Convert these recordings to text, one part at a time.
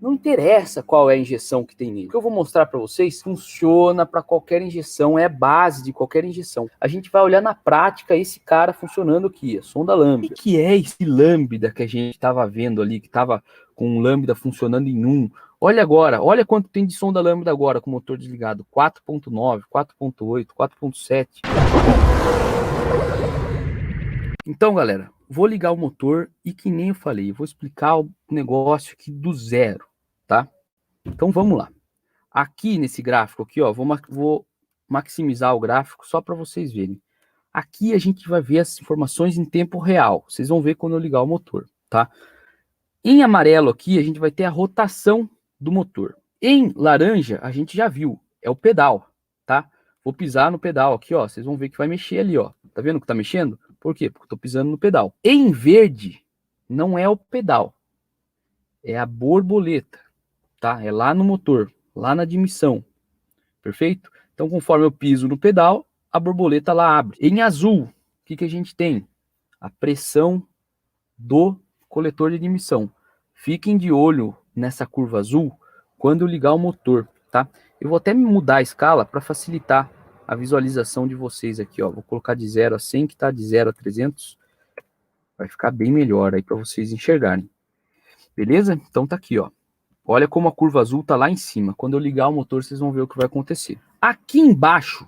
Não interessa qual é a injeção que tem nele. O que eu vou mostrar para vocês funciona para qualquer injeção, é a base de qualquer injeção. A gente vai olhar na prática esse cara funcionando aqui, a sonda lambda. O que é esse lambda que a gente estava vendo ali, que estava com um lambda funcionando em 1? Olha agora, olha quanto tem de sonda lambda agora com o motor desligado. 4.9, 4.8, 4.7. Então, galera, vou ligar o motor e que nem eu falei, vou explicar o negócio aqui do zero, tá? Então, vamos lá. Aqui nesse gráfico aqui, ó, vou maximizar o gráfico só para vocês verem. Aqui a gente vai ver as informações em tempo real. Vocês vão ver quando eu ligar o motor, tá? Em amarelo aqui, a gente vai ter a rotação do motor. Em laranja, a gente já viu, é o pedal, tá? Vou pisar no pedal aqui, ó, vocês vão ver que vai mexer ali, ó. Tá vendo que tá mexendo? Por quê? Porque eu tô pisando no pedal. Em verde, não é o pedal, é a borboleta, tá? É lá no motor, lá na admissão, perfeito? Então, conforme eu piso no pedal, a borboleta lá abre. Em azul, o que a gente tem? A pressão do coletor de admissão. Fiquem de olho nessa curva azul quando eu ligar o motor, tá? Eu vou até mudar a escala para facilitar a visualização de vocês aqui, ó. Vou colocar de 0 a 100, que tá de 0 a 300. Vai ficar bem melhor aí para vocês enxergarem. Beleza? Então tá aqui, ó. Olha como a curva azul tá lá em cima. Quando eu ligar o motor, vocês vão ver o que vai acontecer. Aqui embaixo,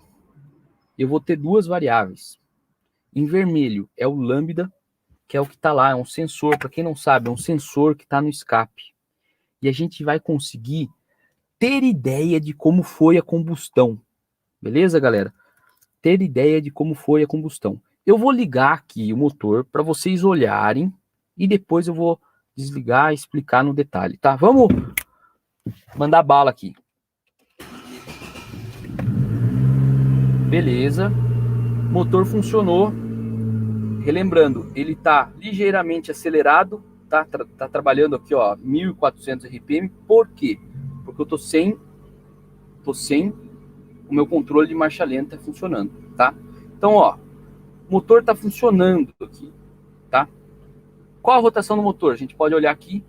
eu vou ter duas variáveis. Em vermelho é o lambda, que é o que está lá, é um sensor, para quem não sabe, é um sensor que está no escape. E a gente vai conseguir ter ideia de como foi a combustão. Beleza, galera? Ter ideia de como foi a combustão. Eu vou ligar aqui o motor para vocês olharem e depois eu vou desligar e explicar no detalhe, tá? Vamos mandar bala aqui. Beleza. O motor funcionou. Relembrando, ele está ligeiramente acelerado, tá trabalhando aqui, ó, 1.400 RPM. Por quê? Porque eu tô sem o meu controle de marcha lenta funcionando, tá? Então, ó, o motor está funcionando aqui, tá? Qual a rotação do motor? A gente pode olhar aqui,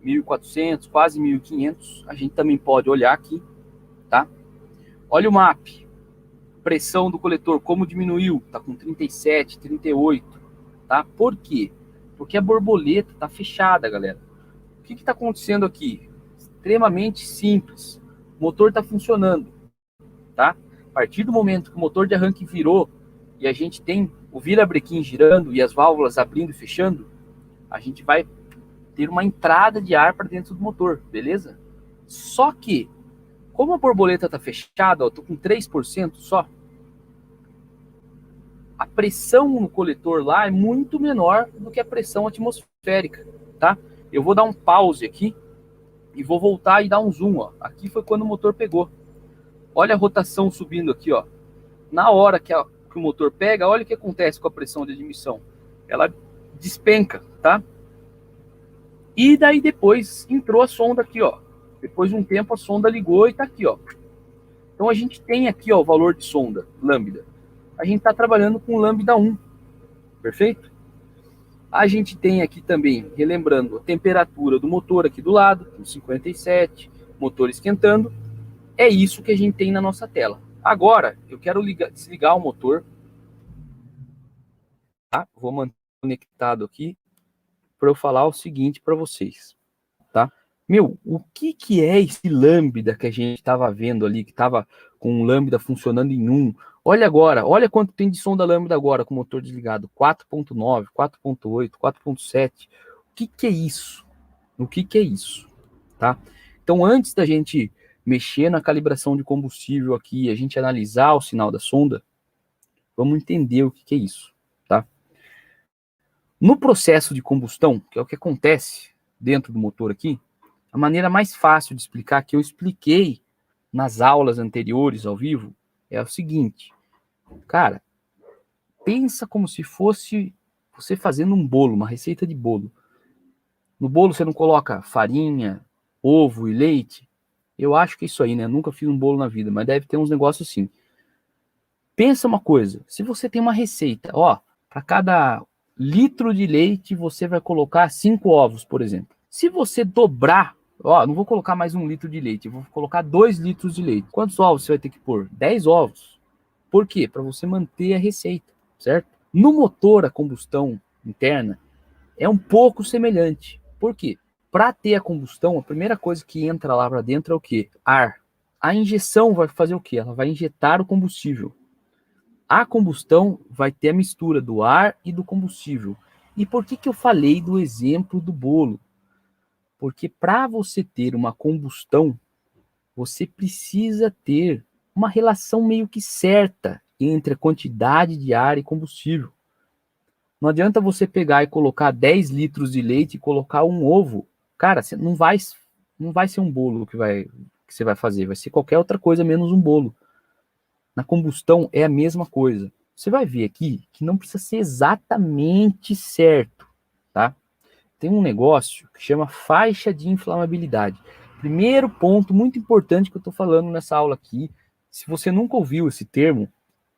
1.400, quase 1.500. A gente também pode olhar aqui, tá? Olha o MAP. Pressão do coletor, como diminuiu? Tá com 37, 38. Tá? Por quê? Porque a borboleta está fechada, galera. O que está acontecendo aqui? Extremamente simples. O motor está funcionando, tá? A partir do momento que o motor de arranque virou e a gente tem o virabrequim girando e as válvulas abrindo e fechando, a gente vai ter uma entrada de ar para dentro do motor, beleza? Só que, como a borboleta está fechada, ó, tô com 3% só, a pressão no coletor lá é muito menor do que a pressão atmosférica, tá? Eu vou dar um pause aqui e vou voltar e dar um zoom, ó. Aqui foi quando o motor pegou. Olha a rotação subindo aqui, ó. Na hora que o motor pega, olha o que acontece com a pressão de admissão. Ela despenca, tá? E daí depois entrou a sonda aqui, ó. Depois de um tempo a sonda ligou e tá aqui, ó. Então a gente tem aqui, ó, o valor de sonda, lambda. A gente está trabalhando com lambda 1, perfeito? A gente tem aqui também, relembrando, a temperatura do motor aqui do lado, 57, motor esquentando. É isso que a gente tem na nossa tela. Agora, eu quero desligar o motor. Tá? Vou manter conectado aqui para eu falar o seguinte para vocês. Tá? Meu, o que é esse lambda que a gente estava vendo ali, que estava com um lambda funcionando em 1? Olha agora, olha quanto tem de sonda lambda agora com o motor desligado. 4.9, 4.8, 4.7. O que é isso? O que é isso? Tá? Então, antes da gente mexer na calibração de combustível aqui, a gente analisar o sinal da sonda, vamos entender o que é isso. Tá? No processo de combustão, que é o que acontece dentro do motor aqui, a maneira mais fácil de explicar, que eu expliquei nas aulas anteriores ao vivo, é o seguinte. Cara, pensa como se fosse você fazendo um bolo, uma receita de bolo. No bolo você não coloca farinha, ovo e leite? Eu acho que é isso aí, né? Eu nunca fiz um bolo na vida, mas deve ter uns negócios assim. Pensa uma coisa, se você tem uma receita, ó, para cada litro de leite você vai colocar 5 ovos, por exemplo. Se você dobrar Ó, não vou colocar mais 1 litro de leite, eu vou colocar 2 litros de leite. Quantos ovos você vai ter que pôr? 10 ovos. Por quê? Para você manter a receita, certo? No motor a combustão interna é um pouco semelhante. Por quê? Para ter a combustão, a primeira coisa que entra lá para dentro é o quê? Ar. A injeção vai fazer o quê? Ela vai injetar o combustível. A combustão vai ter a mistura do ar e do combustível. E por que eu falei do exemplo do bolo? Porque para você ter uma combustão, você precisa ter uma relação meio que certa entre a quantidade de ar e combustível. Não adianta você pegar e colocar 10 litros de leite e colocar um ovo. Cara, não vai ser um bolo que você vai fazer, vai ser qualquer outra coisa menos um bolo. Na combustão é a mesma coisa. Você vai ver aqui que não precisa ser exatamente certo, tá? Tem um negócio que chama faixa de inflamabilidade. Primeiro ponto muito importante que eu estou falando nessa aula aqui, se você nunca ouviu esse termo,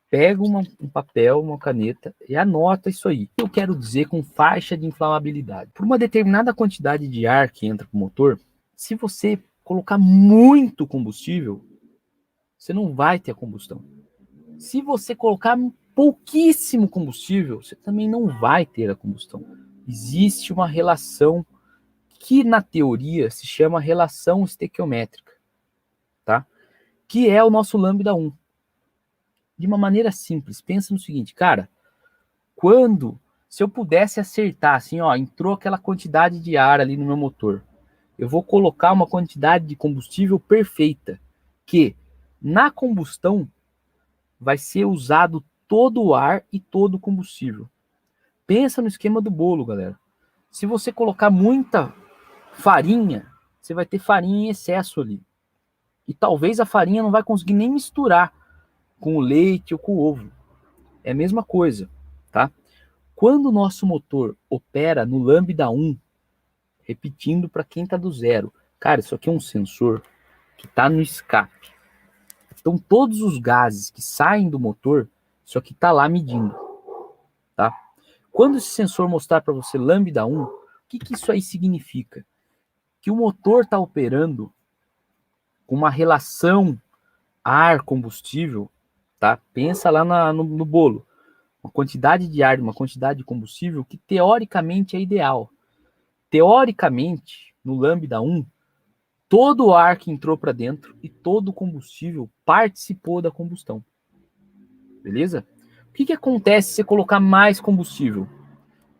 pega um papel, uma caneta e anota isso aí. O que eu quero dizer com faixa de inflamabilidade? Por uma determinada quantidade de ar que entra para o motor, se você colocar muito combustível, você não vai ter a combustão. Se você colocar pouquíssimo combustível, você também não vai ter a combustão. Existe uma relação que na teoria se chama relação estequiométrica, tá? Que é o nosso lambda 1. De uma maneira simples, pensa no seguinte, cara, se eu pudesse acertar, assim, ó, entrou aquela quantidade de ar ali no meu motor, eu vou colocar uma quantidade de combustível perfeita, que na combustão vai ser usado todo o ar e todo o combustível. Pensa no esquema do bolo, galera. Se você colocar muita farinha, você vai ter farinha em excesso ali. E talvez a farinha não vai conseguir nem misturar com o leite ou com o ovo. É a mesma coisa, tá? Quando o nosso motor opera no lambda 1, repetindo para quem está do zero, cara, isso aqui é um sensor que está no escape. Então todos os gases que saem do motor, isso aqui está lá medindo, tá? Quando esse sensor mostrar para você lambda 1, o que isso aí significa? Que o motor está operando com uma relação ar-combustível, tá? Pensa lá no bolo. Uma quantidade de ar e uma quantidade de combustível que teoricamente é ideal. Teoricamente, no lambda 1, todo o ar que entrou para dentro e todo o combustível participou da combustão. Beleza? O que acontece se você colocar mais combustível?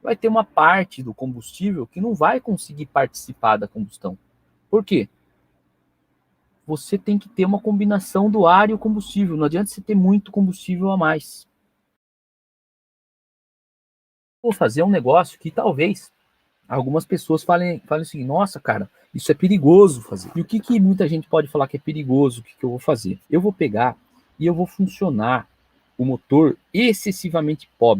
Vai ter uma parte do combustível que não vai conseguir participar da combustão. Por quê? Você tem que ter uma combinação do ar e o combustível. Não adianta você ter muito combustível a mais. Vou fazer um negócio que talvez algumas pessoas falem assim, nossa, cara, isso é perigoso fazer. E o que muita gente pode falar que é perigoso? O que eu vou fazer? Eu vou pegar e eu vou funcionar o motor excessivamente pobre.